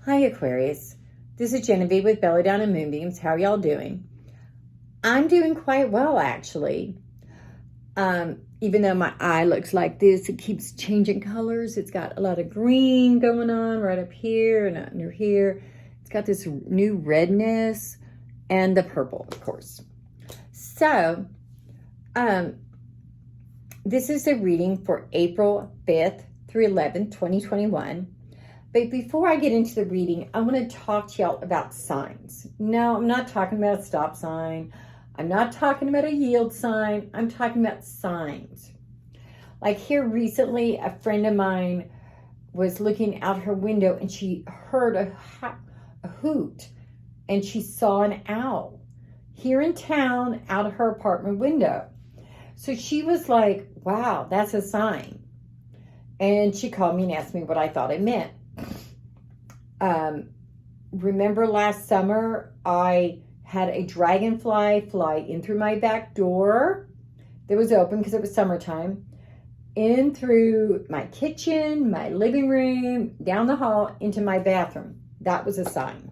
Hi, Aquarius. This is Genevieve with Belladonna and Moonbeams. How are y'all doing? I'm doing quite well, actually. Even though my eye looks like this, it keeps changing colors. It's got a lot of green going on right up here and under here. It's got this new redness and the purple, of course. So, this is a reading for April 5th through 11th, 2021. But before I get into the reading, I want to talk to y'all about signs. No, I'm not talking about a stop sign. I'm not talking about a yield sign. I'm talking about signs. Like here recently, a friend of mine was looking out her window and she heard a hoot and she saw an owl here in town out of her apartment window. So she was like, wow, that's a sign. And she called me and asked me what I thought it meant. Remember last summer, I had a dragonfly fly in through my back door that was open because it was summertime, in through my kitchen, my living room, down the hall, into my bathroom. That was a sign.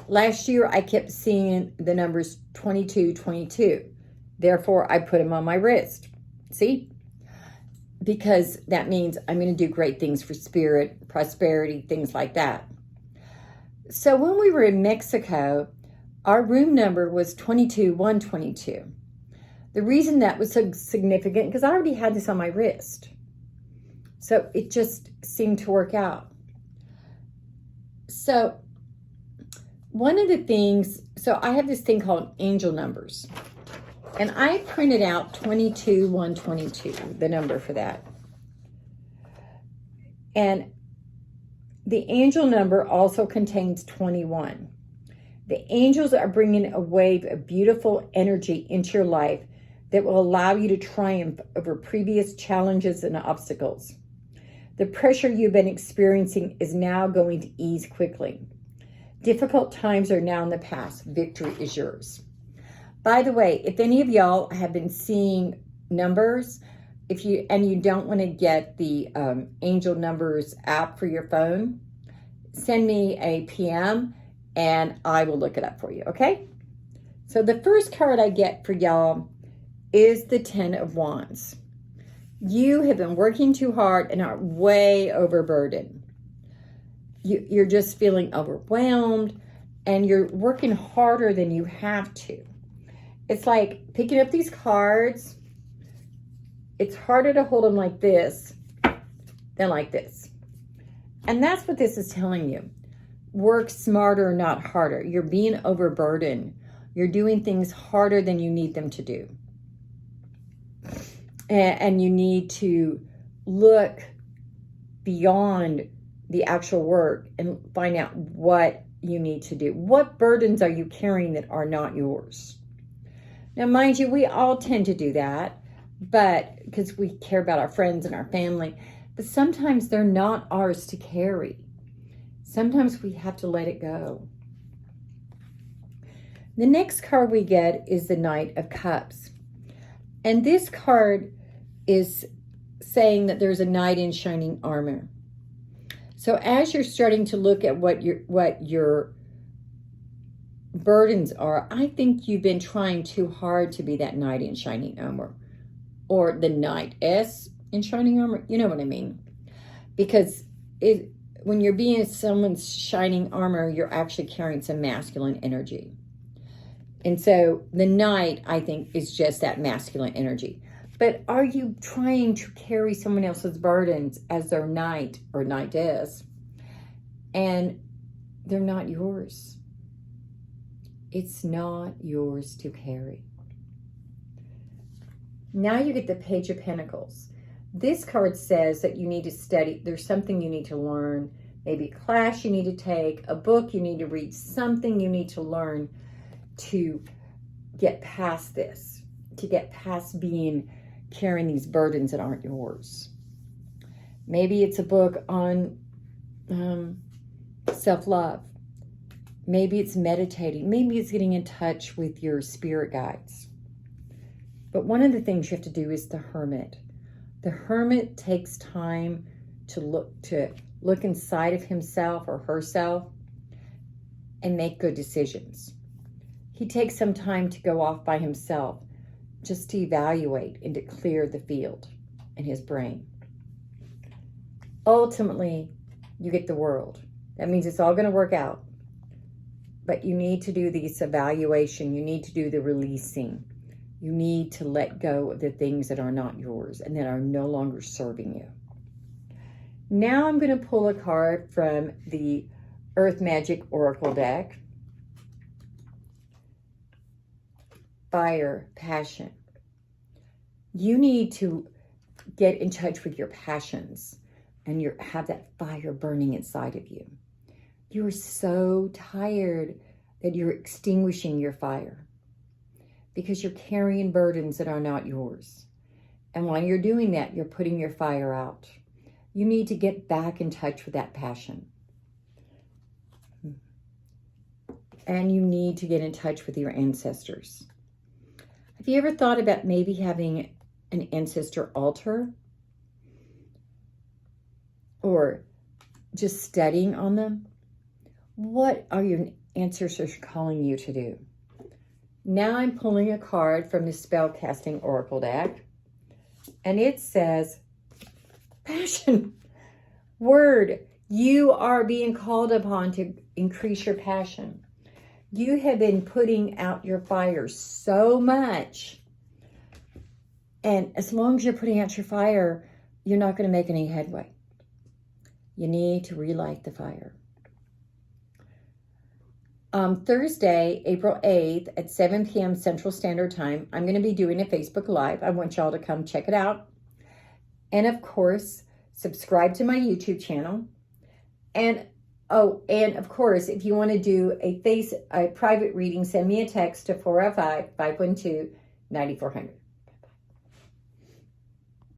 Last year, I kept seeing the numbers 2222. Therefore, I put them on my wrist. See? Because that means I'm going to do great things for spirit, prosperity, things like that. So when we were in Mexico, our room number was 22122. The reason that was so significant, because I already had this on my wrist. So it just seemed to work out. So one of the things, so I have this thing called angel numbers. And I printed out 22122, the number for that. And the angel number also contains 21. The angels are bringing a wave of beautiful energy into your life that will allow you to triumph over previous challenges and obstacles. The pressure you've been experiencing is now going to ease quickly. Difficult times are now in the past. Victory is yours. By the way, if any of y'all have been seeing numbers, if you don't want to get the Angel Numbers app for your phone, send me a PM and I will look it up for you, okay? So the first card I get for y'all is the 10 of Wands. You have been working too hard and are way overburdened. You're just feeling overwhelmed and you're working harder than you have to. It's like picking up these cards. It's harder to hold them like this than like this. And that's what this is telling you. Work smarter, not harder. You're being overburdened. You're doing things harder than you need them to do. And you need to look beyond the actual work and find out what you need to do. What burdens are you carrying that are not yours? Now, mind you, we all tend to do that, but because we care about our friends and our family, but sometimes they're not ours to carry. Sometimes we have to let it go. The next card we get is the Knight of Cups. And this card is saying that there's a knight in shining armor. So as you're starting to look at what your burdens are, I think you've been trying too hard to be that knight in shining armor, or the knightess in shining armor. You know what I mean? Because when you're being someone's shining armor, you're actually carrying some masculine energy. And so the knight, I think, is just that masculine energy. But are you trying to carry someone else's burdens as their knight or knightess, and they're not yours? It's not yours to carry. Now you get the Page of Pentacles. This card says that you need to study. There's something you need to learn. Maybe a class you need to take, a book you need to read, something you need to learn to get past this, to get past carrying these burdens that aren't yours. Maybe it's a book on self-love. Maybe it's meditating. Maybe it's getting in touch with your spirit guides. But one of the things you have to do is the Hermit. The Hermit takes time to look inside of himself or herself, and make good decisions. He takes some time to go off by himself just to evaluate and to clear the field in his brain. Ultimately, you get the world. That means it's all going to work out. But you need to do this evaluation. You need to do the releasing. You need to let go of the things that are not yours and that are no longer serving you. Now I'm going to pull a card from the Earth Magic Oracle deck. Fire, passion. You need to get in touch with your passions and have that fire burning inside of you. You're so tired that you're extinguishing your fire because you're carrying burdens that are not yours. And while you're doing that, you're putting your fire out. You need to get back in touch with that passion. And you need to get in touch with your ancestors. Have you ever thought about maybe having an ancestor altar? Or just studying on them? What are your ancestors calling you to do? Now I'm pulling a card from the Spellcasting Oracle deck. And it says, passion. Word. You are being called upon to increase your passion. You have been putting out your fire so much. And as long as you're putting out your fire, you're not going to make any headway. You need to relight the fire. Thursday, April 8th at 7 p.m. Central Standard Time, I'm going to be doing a Facebook Live. I want y'all to come check it out. And of course, subscribe to my YouTube channel. And of course, if you want to do a private reading, send me a text to 405-512-9400.